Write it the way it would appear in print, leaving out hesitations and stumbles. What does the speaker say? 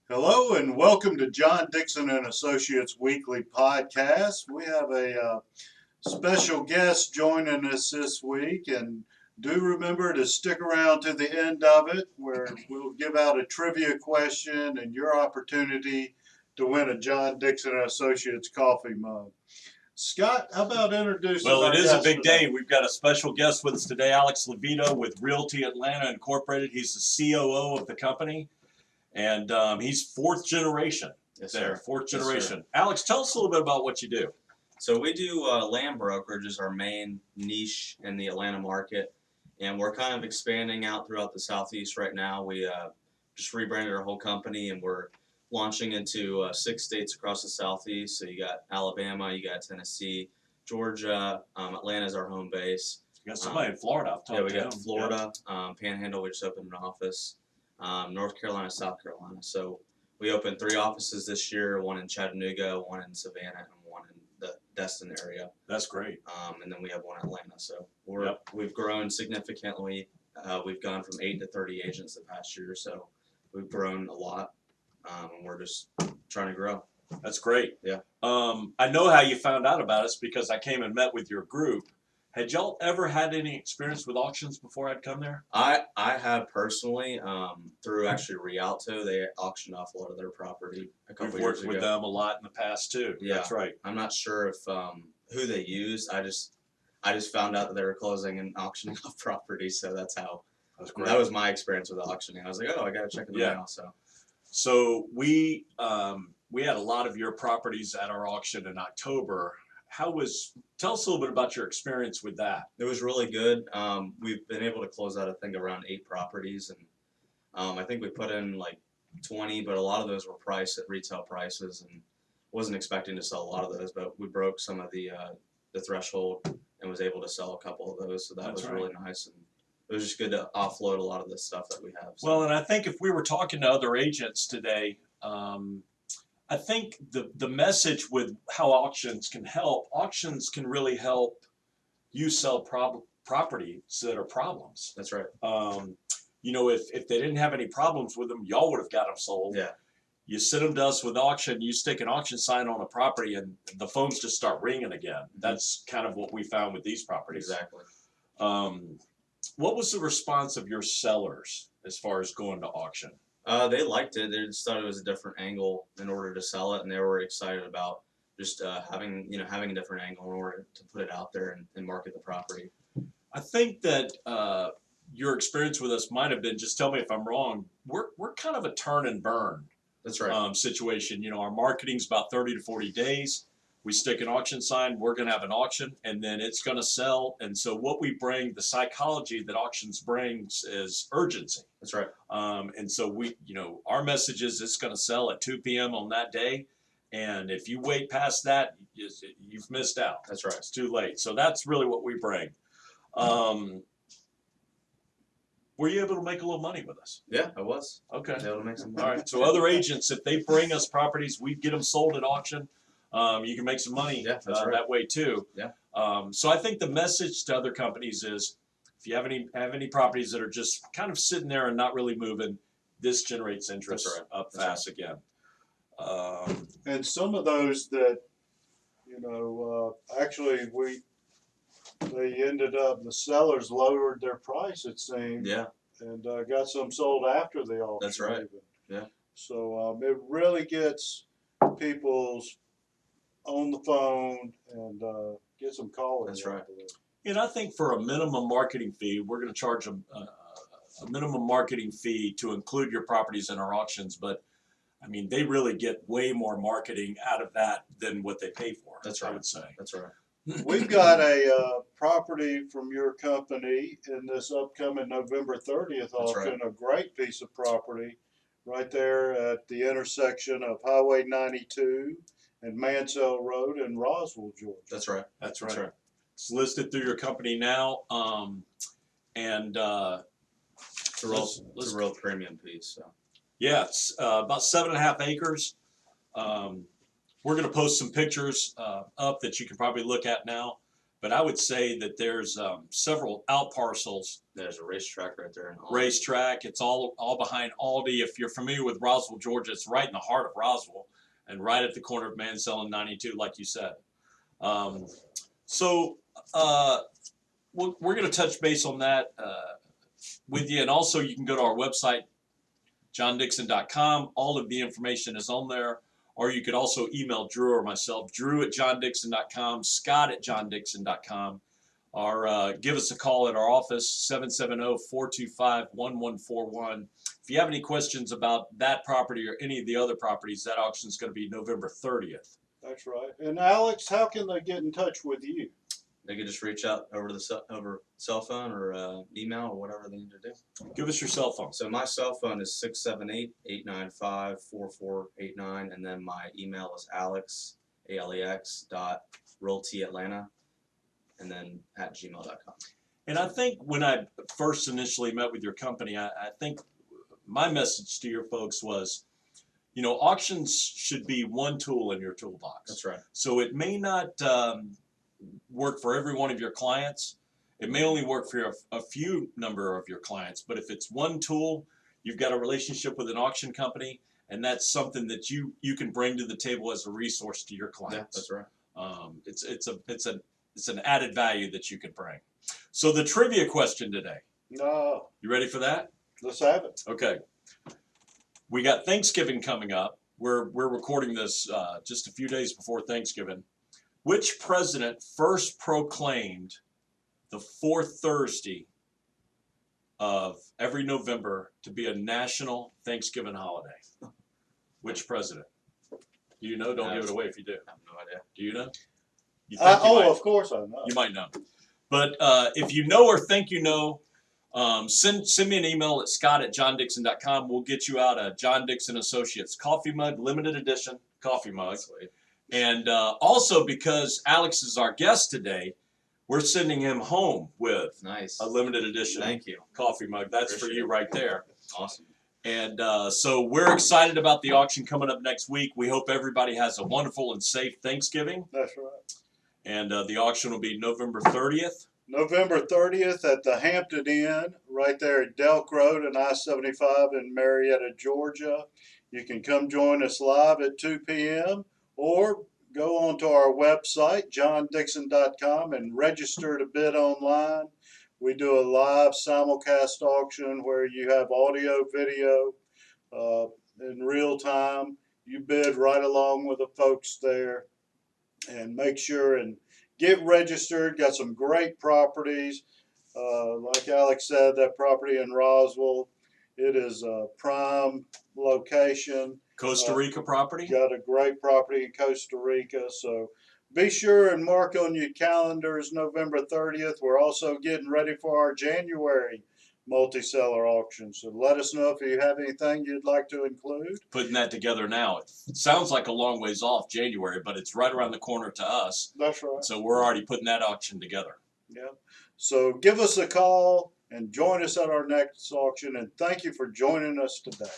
Hello and welcome to John Dixon and Associates Weekly Podcast. We have a special guest joining us this week, and do remember to stick around to the end of it, where we'll give out a trivia question and your opportunity to win a John Dixon and Associates coffee mug. Scott, how about introducing Well, our it is a guest big today? day. We've got a special guest with us today, Alex Leveto with Realty Atlanta Incorporated. He's the COO of the company, and he's fourth generation Yes, there, sir. fourth Yes, generation. sir. Alex, tell us a little bit about what you do. So we do land brokerage is our main niche in the Atlanta market, and we're kind of expanding out throughout the Southeast right now. We just rebranded our whole company, and we're launching into 6 states across the Southeast. So you got Alabama, you got Tennessee, Georgia. Atlanta's our home base. You got somebody in Florida. I've talked Yeah, we to got him. Florida, Panhandle. We just opened an office. North Carolina, South Carolina. So we opened 3 offices this year: one in Chattanooga, one in Savannah, and one in the Destin area. That's great. And then we have one in Atlanta. So Yep. we've grown significantly. We've gone from 8 to 30 agents the past year. So we've grown a lot, and we're just trying to grow. That's great. Yeah. I know how you found out about us because I came and met with your group. Had y'all ever had any experience with auctions before I'd come there? I have personally through actually Rialto. They auctioned off a lot of their property a couple We've years worked ago. with them a lot in the past too. Yeah. That's right. I'm not sure if who they used. I just found out that they were closing and auctioning off property, so that's how. That's great. That was my experience with auctioning. I was like, oh, I gotta check it Yeah. out. So we had a lot of your properties at our auction in October. Tell us a little bit about your experience with that. It was really good. We've been able to close out, I think, around 8 properties, and I think we put in like 20, but a lot of those were priced at retail prices, and wasn't expecting to sell a lot of those, but we broke some of the threshold and was able to sell a couple of those. So that That's was right. really nice, and it was just good to offload a lot of the stuff that we have. So. Well, and I think if we were talking to other agents today, I think the message with how auctions can really help you sell properties that are problems. That's right. If they didn't have any problems with them, y'all would have got them sold. Yeah. You send them to us with auction, you stick an auction sign on a property, and the phones just start ringing again. That's kind of what we found with these properties. Exactly. What was the response of your sellers as far as going to auction? They liked it. They just thought it was a different angle in order to sell it, and they were excited about just having a different angle in order to put it out there and market the property. I think that your experience with us might have been, just tell me if I'm wrong, we're kind of a turn and burn That's right. situation. Our marketing's about 30 to 40 days. We stick an auction sign, we're going to have an auction, and then it's going to sell. And so what we bring, the psychology that auctions brings is urgency. That's right. And so our message is it's going to sell at 2 p.m. on that day. And if you wait past that, you've missed out. That's right. It's too late. So that's really what we bring. Were you able to make a little money with us? Yeah, I was. Okay. I was able to make some money. All right. So other agents, if they bring us properties, we get them sold at auction. You can make some money that's right. that way too. Yeah. So I think the message to other companies is, if you have any properties that are just kind of sitting there and not really moving, this generates interest That's right. up That's fast again. And some of those that, actually they ended up, the sellers lowered their price, it seemed. Yeah. And got some sold after the auction. That's right. Even. Yeah. So it really gets people's on the phone and gets them calling. That's right. And I think for a minimum marketing fee, we're going to charge a minimum marketing fee to include your properties in our auctions. But I mean, they really get way more marketing out of that than what they pay for. That's right. I would say. That's right. We've got a property from your company in this upcoming November 30th auction, a great piece of property right there at the intersection of Highway 92 and Mansell Road in Roswell, Georgia. That's right. That's right. That's right. It's listed through your company now, It's a real premium piece. So. Yeah, it's about 7.5 acres. We're going to post some pictures up that you can probably look at now. but I would say that there's several out parcels. There's a racetrack right there. Racetrack. It's all behind Aldi. If you're familiar with Roswell, Georgia, it's right in the heart of Roswell, and right at the corner of Mansell and 92, like you said. So we're going to touch base on that with you, and also you can go to our website, johndixon.com. All of the information is on there. Or you could also email Drew or myself, drew@johndixon.com, scott@johndixon.com, or give us a call at our office, 770-425-1141. If you have any questions about that property or any of the other properties, that auction is going to be November 30th. That's right. And Alex, how can they get in touch with you? They could just reach out over over cell phone or email or whatever they need to do. Give us your cell phone. So my cell phone is 678-895-4489, and then my email is alex.realtyatlanta, and then @gmail.com. And I think when I first initially met with your company, I think my message to your folks was, you know, auctions should be one tool in your toolbox. That's right. So it may not work for every one of your clients. It may only work for a few number of your clients, but if it's one tool, you've got a relationship with an auction company, and that's something that you can bring to the table as a resource to your clients. Yeah, that's right. It's an added value that you can bring. So the trivia question today. No. You ready for that? Let's have it. Okay. We got Thanksgiving coming up. We're recording this just a few days before Thanksgiving. Which president first proclaimed the fourth Thursday of every November to be a national Thanksgiving holiday? Which president? Do you know? Don't give it away if you do. I have no idea. Do you know? You think you might? Of course I know. You might know. But if you know or think you know, send me an email at scott@johndixon.com. We'll get you out a John Dixon Associates coffee mug, limited edition coffee mug. Sweet. And also because Alex is our guest today, we're sending him home with Nice. a limited edition Thank you. coffee mug. That's for Appreciate you it. right there. Awesome. And so we're excited about the auction coming up next week. We hope everybody has a wonderful and safe Thanksgiving. That's right. And the auction will be November 30th. November 30th at the Hampton Inn, right there at Delk Road and I-75 in Marietta, Georgia. You can come join us live at 2 p.m. or go onto our website, johndixon.com, and register to bid online. We do a live simulcast auction where you have audio, video in real time. You bid right along with the folks there, and make sure and get registered. Got some great properties. Like Alex said, that property in Roswell, it is a prime location. Costa Rica property. Got a great property in Costa Rica. So be sure and mark on your calendars November 30th. We're also getting ready for our January multi-seller auction. So let us know if you have anything you'd like to include. Putting that together now. It sounds like a long ways off, January, but it's right around the corner to us. That's right. So we're already putting that auction together. Yeah. So give us a call and join us at our next auction. And thank you for joining us today.